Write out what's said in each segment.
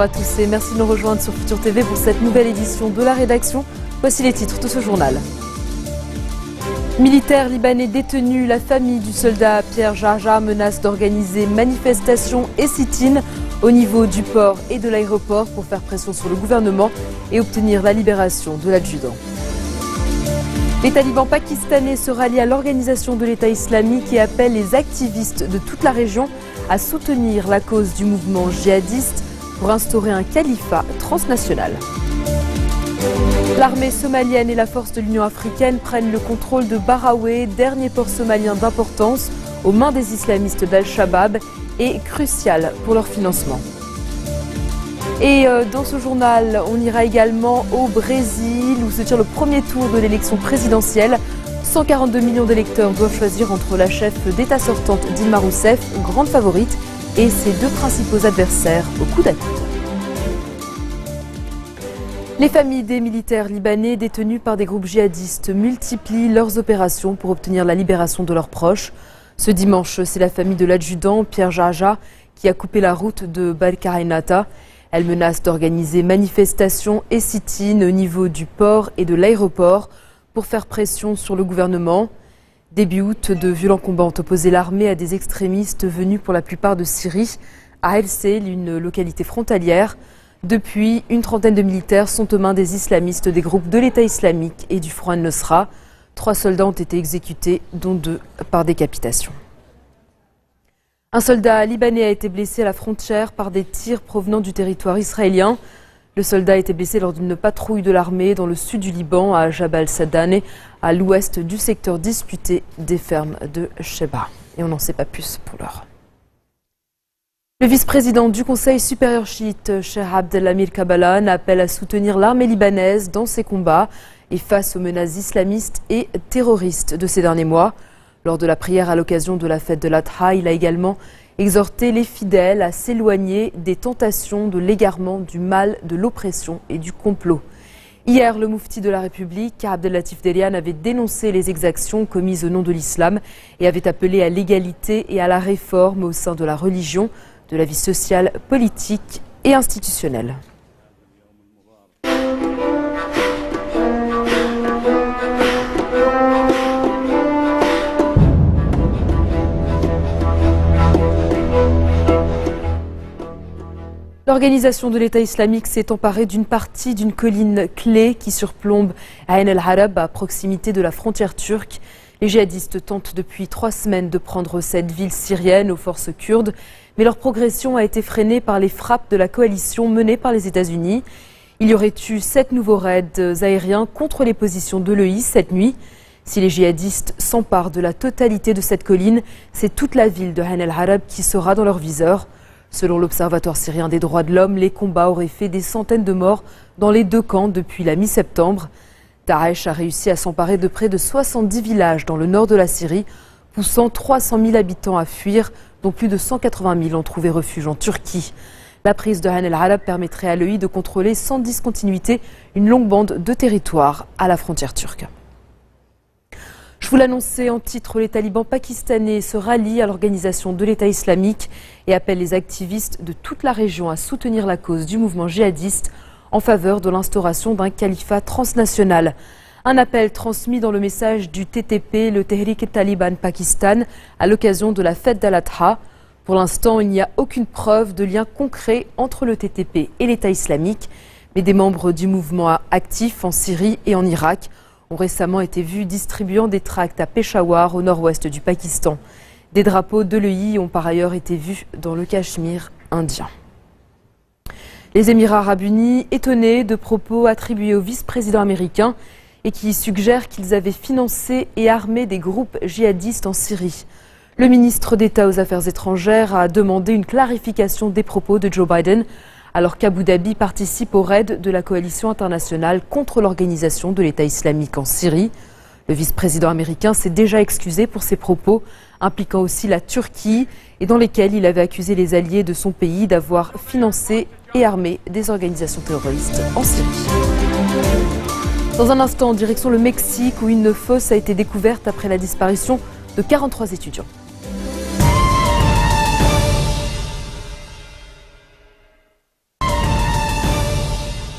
Bonjour à tous et merci de nous rejoindre sur Futur TV pour cette nouvelle édition de la rédaction. Voici les titres de ce journal. Militaire libanais détenu, la famille du soldat Pierre Jarja menace d'organiser manifestations et sit-in au niveau du port et de l'aéroport pour faire pression sur le gouvernement et obtenir la libération de l'adjudant. Les talibans pakistanais se rallient à l'organisation de l'État islamique et appellent les activistes de toute la région à soutenir la cause du mouvement djihadiste pour instaurer un califat transnational. L'armée somalienne et la force de l'Union africaine prennent le contrôle de Baraoué, dernier port somalien d'importance aux mains des islamistes d'Al-Shabaab et crucial pour leur financement. Et dans ce journal, on ira également au Brésil où se tient le premier tour de l'élection présidentielle. 142 millions d'électeurs doivent choisir entre la chef d'État sortante Dilma Rousseff, grande favorite, et ses deux principaux adversaires au coude à coude. Les familles des militaires libanais détenus par des groupes djihadistes multiplient leurs opérations pour obtenir la libération de leurs proches. Ce dimanche, c'est la famille de l'adjudant Pierre Jarja qui a coupé la route de Barcarrenata. Elle menace d'organiser manifestations et sit-in au niveau du port et de l'aéroport pour faire pression sur le gouvernement. Début août, de violents combats ont opposé l'armée à des extrémistes venus pour la plupart de Syrie, à El Seil, une localité frontalière. Depuis, une trentaine de militaires sont aux mains des islamistes des groupes de l'État islamique et du Front al-Nusra. 3 soldats ont été exécutés, dont 2 par décapitation. Un soldat libanais a été blessé à la frontière par des tirs provenant du territoire israélien. Le soldat a été blessé lors d'une patrouille de l'armée dans le sud du Liban, à Jabal Sadane, à l'ouest du secteur disputé des fermes de Sheba. Et on n'en sait pas plus pour l'heure. Le vice-président du Conseil supérieur chiite, Cheikh Abdelhamid Kabalan, appelle à soutenir l'armée libanaise dans ses combats et face aux menaces islamistes et terroristes de ces derniers mois. Lors de la prière à l'occasion de la fête de l'Adha, il a également exhorté les fidèles à s'éloigner des tentations de l'égarement, du mal, de l'oppression et du complot. Hier, le moufti de la République, Abdellatif Derian, avait dénoncé les exactions commises au nom de l'islam et avait appelé à l'égalité et à la réforme au sein de la religion, de la vie sociale, politique et institutionnelle. L'organisation de l'État islamique s'est emparée d'une partie d'une colline clé qui surplombe Ain el-Harab à proximité de la frontière turque. Les djihadistes tentent depuis 3 semaines de prendre cette ville syrienne aux forces kurdes, mais leur progression a été freinée par les frappes de la coalition menée par les États-Unis. Il y aurait eu 7 nouveaux raids aériens contre les positions de l'EI cette nuit. Si les djihadistes s'emparent de la totalité de cette colline, c'est toute la ville de Ain el-Harab qui sera dans leur viseur. Selon l'Observatoire syrien des droits de l'homme, les combats auraient fait des centaines de morts dans les 2 camps depuis la mi-septembre. Daesh a réussi à s'emparer de près de 70 villages dans le nord de la Syrie, poussant 300 000 habitants à fuir, dont plus de 180 000 ont trouvé refuge en Turquie. La prise de Ain el-Harab permettrait à l'EI de contrôler sans discontinuité une longue bande de territoire à la frontière turque. Je vous l'annonçais en titre, les talibans pakistanais se rallient à l'organisation de l'État islamique et appellent les activistes de toute la région à soutenir la cause du mouvement djihadiste en faveur de l'instauration d'un califat transnational. Un appel transmis dans le message du TTP, le Tehrik-e-Taliban Pakistan, à l'occasion de la fête d'Al-Adha. Pour l'instant, il n'y a aucune preuve de lien concret entre le TTP et l'État islamique, mais des membres du mouvement actifs en Syrie et en Irak ont récemment été vus distribuant des tracts à Peshawar, au nord-ouest du Pakistan. Des drapeaux de l'EI ont par ailleurs été vus dans le Cachemire indien. Les Émirats arabes unis, étonnés de propos attribués au vice-président américain et qui suggèrent qu'ils avaient financé et armé des groupes djihadistes en Syrie. Le ministre d'État aux Affaires étrangères a demandé une clarification des propos de Joe Biden, alors qu'Abu Dhabi participe au raid de la coalition internationale contre l'organisation de l'État islamique en Syrie. Le vice-président américain s'est déjà excusé pour ses propos, impliquant aussi la Turquie, et dans lesquels il avait accusé les alliés de son pays d'avoir financé et armé des organisations terroristes en Syrie. Dans un instant, en direction le Mexique, où une fosse a été découverte après la disparition de 43 étudiants.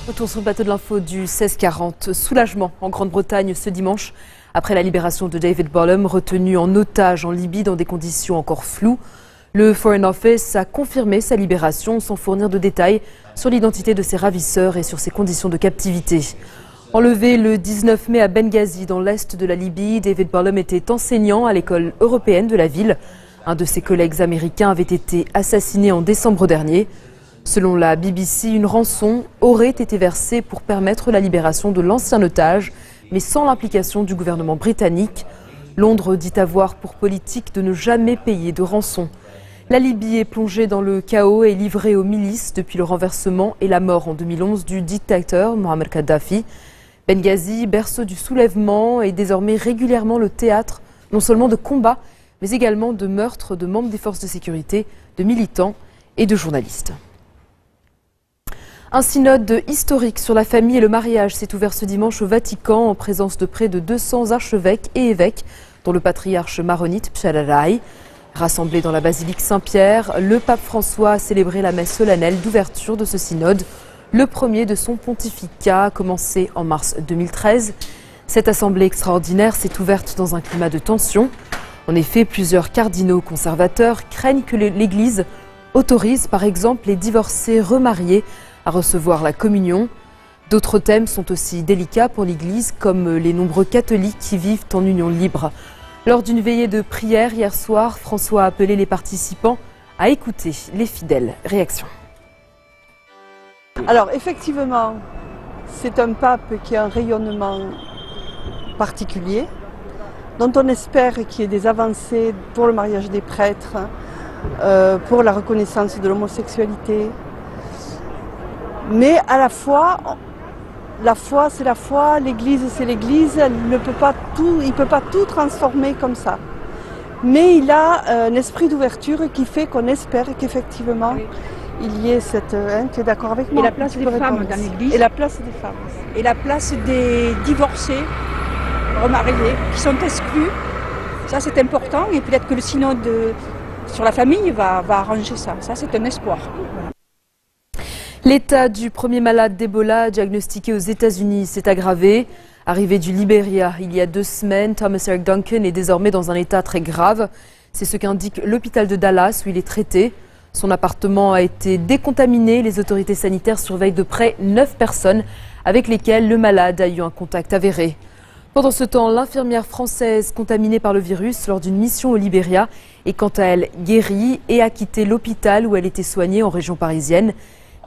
Retour sur le plateau de l'info du 1640. Soulagement en Grande-Bretagne ce dimanche après la libération de David Bolam, retenu en otage en Libye dans des conditions encore floues. Le Foreign Office a confirmé sa libération sans fournir de détails sur l'identité de ses ravisseurs et sur ses conditions de captivité. Enlevé le 19 mai à Benghazi, dans l'est de la Libye, David Bolam était enseignant à l'école européenne de la ville. Un de ses collègues américains avait été assassiné en décembre dernier. Selon la BBC, une rançon aurait été versée pour permettre la libération de l'ancien otage, mais sans l'implication du gouvernement britannique. Londres dit avoir pour politique de ne jamais payer de rançon. La Libye est plongée dans le chaos et livrée aux milices depuis le renversement et la mort en 2011 du dictateur Mohamed Kadhafi. Benghazi, berceau du soulèvement, est désormais régulièrement le théâtre non seulement de combats, mais également de meurtres de membres des forces de sécurité, de militants et de journalistes. Un synode historique sur la famille et le mariage s'est ouvert ce dimanche au Vatican en présence de près de 200 archevêques et évêques, dont le patriarche maronite Pshalarai. Rassemblé dans la basilique Saint-Pierre, le pape François a célébré la messe solennelle d'ouverture de ce synode, le premier de son pontificat, commencé en mars 2013. Cette assemblée extraordinaire s'est ouverte dans un climat de tension. En effet, plusieurs cardinaux conservateurs craignent que l'Église autorise par exemple les divorcés remariés à recevoir la communion. D'autres thèmes sont aussi délicats pour l'Église, comme les nombreux catholiques qui vivent en union libre. Lors d'une veillée de prière hier soir, François a appelé les participants à écouter les fidèles. Réaction. Alors effectivement, c'est un pape qui a un rayonnement particulier, dont on espère qu'il y ait des avancées pour le mariage des prêtres, pour la reconnaissance de l'homosexualité. Mais à la foi c'est la foi, l'Église c'est l'Église, il ne peut pas tout transformer comme ça. Mais il a un esprit d'ouverture qui fait qu'on espère qu'effectivement il y ait cette... tu es d'accord avec moi? Et la place des femmes dans l'Église. Et la place des femmes. Et la place des divorcés, remariés, qui sont exclus. Ça c'est important et peut-être que le synode sur la famille va arranger ça. Ça c'est un espoir. Voilà. L'état du premier malade d'Ebola diagnostiqué aux États-Unis s'est aggravé. Arrivé du Libéria il y a 2 semaines, Thomas Eric Duncan est désormais dans un état très grave. C'est ce qu'indique l'hôpital de Dallas où il est traité. Son appartement a été décontaminé. Les autorités sanitaires surveillent de près 9 personnes avec lesquelles le malade a eu un contact avéré. Pendant ce temps, l'infirmière française contaminée par le virus lors d'une mission au Libéria est quant à elle guérie et a quitté l'hôpital où elle était soignée en région parisienne.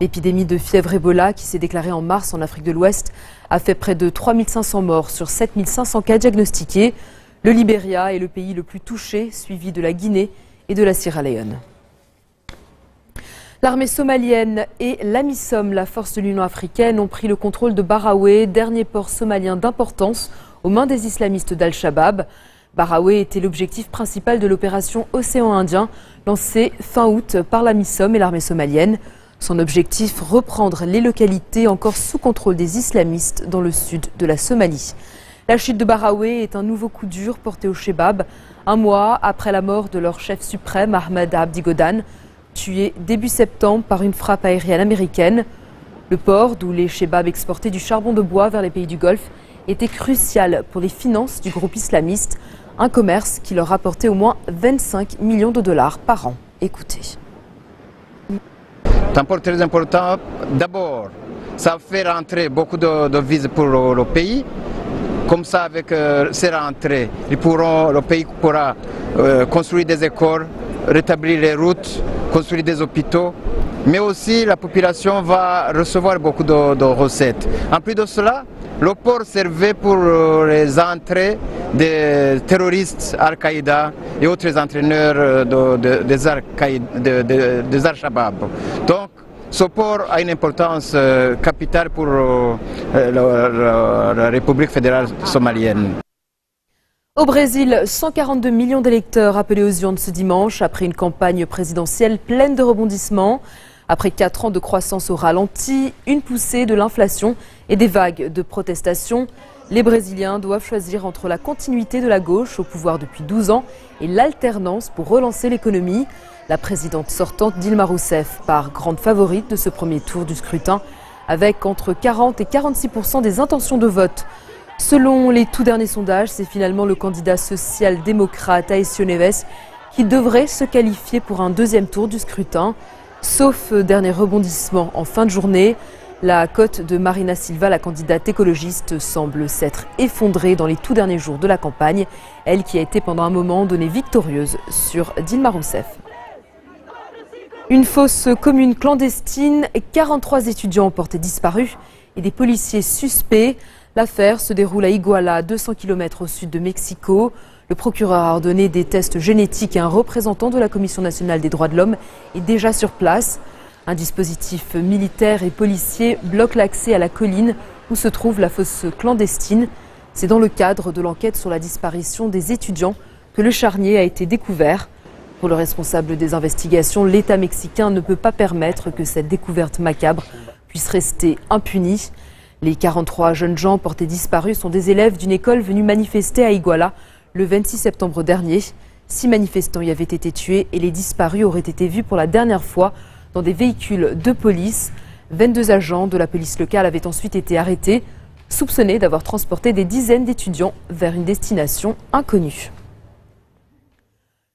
L'épidémie de fièvre Ebola, qui s'est déclarée en mars en Afrique de l'Ouest, a fait près de 3500 morts sur 7500 cas diagnostiqués. Le Libéria est le pays le plus touché, suivi de la Guinée et de la Sierra Leone. L'armée somalienne et l'AMISOM, la force de l'Union africaine, ont pris le contrôle de Baraoue, dernier port somalien d'importance aux mains des islamistes d'Al-Shabaab. Baraoue était l'objectif principal de l'opération Océan Indien, lancée fin août par l'AMISOM et l'armée somalienne. Son objectif, reprendre les localités encore sous contrôle des islamistes dans le sud de la Somalie. La chute de Baraoue est un nouveau coup dur porté aux Chebab, un mois après la mort de leur chef suprême, Ahmed Abdi Godane, tué début septembre par une frappe aérienne américaine. Le port, d'où les Chebab exportaient du charbon de bois vers les pays du Golfe, était crucial pour les finances du groupe islamiste, un commerce qui leur rapportait au moins 25 millions de dollars par an. Écoutez. C'est un port très important. D'abord, ça fait rentrer beaucoup de devises pour le pays. Comme ça, avec ces rentrées, le pays pourra construire des écoles, rétablir les routes, construire des hôpitaux. Mais aussi, la population va recevoir beaucoup de recettes. En plus de cela, le port servait pour les entrées des terroristes Al-Qaïda et autres entraîneurs des Al-Shabaab. Donc, ce port a une importance capitale pour la République fédérale somalienne. Au Brésil, 142 millions d'électeurs appelés aux urnes ce dimanche après une campagne présidentielle pleine de rebondissements. Après 4 ans de croissance au ralenti, une poussée de l'inflation et des vagues de protestations, les Brésiliens doivent choisir entre la continuité de la gauche au pouvoir depuis 12 ans et l'alternance pour relancer l'économie. La présidente sortante Dilma Rousseff, par grande favorite de ce premier tour du scrutin, avec entre 40 et 46% des intentions de vote. Selon les tout derniers sondages, c'est finalement le candidat social-démocrate Aécio Neves qui devrait se qualifier pour un deuxième tour du scrutin. Sauf dernier rebondissement en fin de journée, la cote de Marina Silva, la candidate écologiste, semble s'être effondrée dans les tout derniers jours de la campagne. Elle qui a été pendant un moment donnée victorieuse sur Dilma Rousseff. Une fosse commune clandestine, 43 étudiants portés disparus et des policiers suspects. L'affaire se déroule à Iguala, 200 km au sud de Mexico. Le procureur a ordonné des tests génétiques et un représentant de la Commission nationale des droits de l'homme est déjà sur place. Un dispositif militaire et policier bloque l'accès à la colline où se trouve la fosse clandestine. C'est dans le cadre de l'enquête sur la disparition des étudiants que le charnier a été découvert. Pour le responsable des investigations, l'État mexicain ne peut pas permettre que cette découverte macabre puisse rester impunie. Les 43 jeunes gens portés disparus sont des élèves d'une école venue manifester à Iguala le 26 septembre dernier. 6 manifestants y avaient été tués et les disparus auraient été vus pour la dernière fois dans des véhicules de police. 22 agents de la police locale avaient ensuite été arrêtés, soupçonnés d'avoir transporté des dizaines d'étudiants vers une destination inconnue.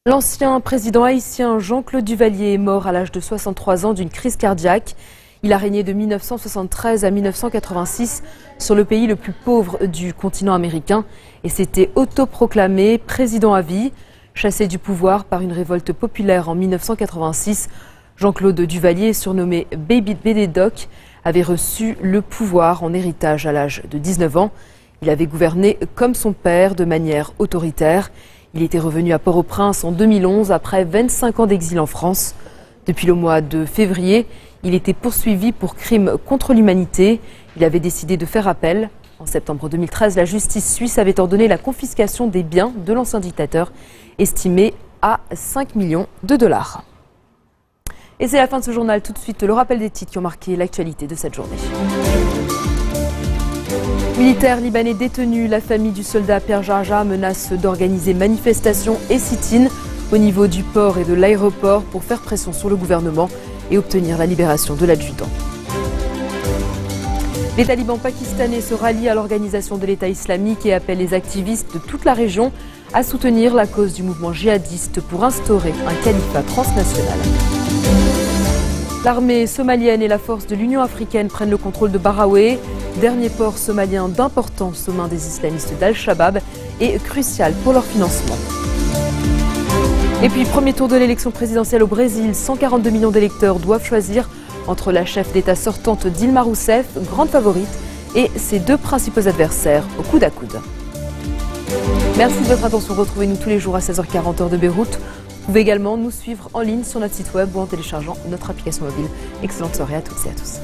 L'ancien président haïtien Jean-Claude Duvalier est mort à l'âge de 63 ans d'une crise cardiaque. Il a régné de 1973 à 1986 sur le pays le plus pauvre du continent américain et s'était autoproclamé président à vie. Chassé du pouvoir par une révolte populaire en 1986, Jean-Claude Duvalier, surnommé Baby Doc, avait reçu le pouvoir en héritage à l'âge de 19 ans. Il avait gouverné comme son père de manière autoritaire. Il était revenu à Port-au-Prince en 2011 après 25 ans d'exil en France. Depuis le mois de février, il était poursuivi pour crimes contre l'humanité. Il avait décidé de faire appel. En septembre 2013, la justice suisse avait ordonné la confiscation des biens de l'ancien dictateur, estimés à 5 millions de dollars. Et c'est la fin de ce journal. Tout de suite, le rappel des titres qui ont marqué l'actualité de cette journée. Militaire libanais détenu, la famille du soldat Pierre Jarja menace d'organiser manifestations et sit-in au niveau du port et de l'aéroport pour faire pression sur le gouvernement et obtenir la libération de l'adjudant. Les talibans pakistanais se rallient à l'organisation de l'État islamique et appellent les activistes de toute la région à soutenir la cause du mouvement djihadiste pour instaurer un califat transnational. L'armée somalienne et la force de l'Union africaine prennent le contrôle de Baraoué, dernier port somalien d'importance aux mains des islamistes d'Al-Shabaab et crucial pour leur financement. Et puis, premier tour de l'élection présidentielle au Brésil, 142 millions d'électeurs doivent choisir entre la chef d'État sortante Dilma Rousseff, grande favorite, et ses deux principaux adversaires au coude à coude. Merci de votre attention. Retrouvez-nous tous les jours à 16h40 heure de Beyrouth. Vous pouvez également nous suivre en ligne sur notre site web ou en téléchargeant notre application mobile. Excellente soirée à toutes et à tous.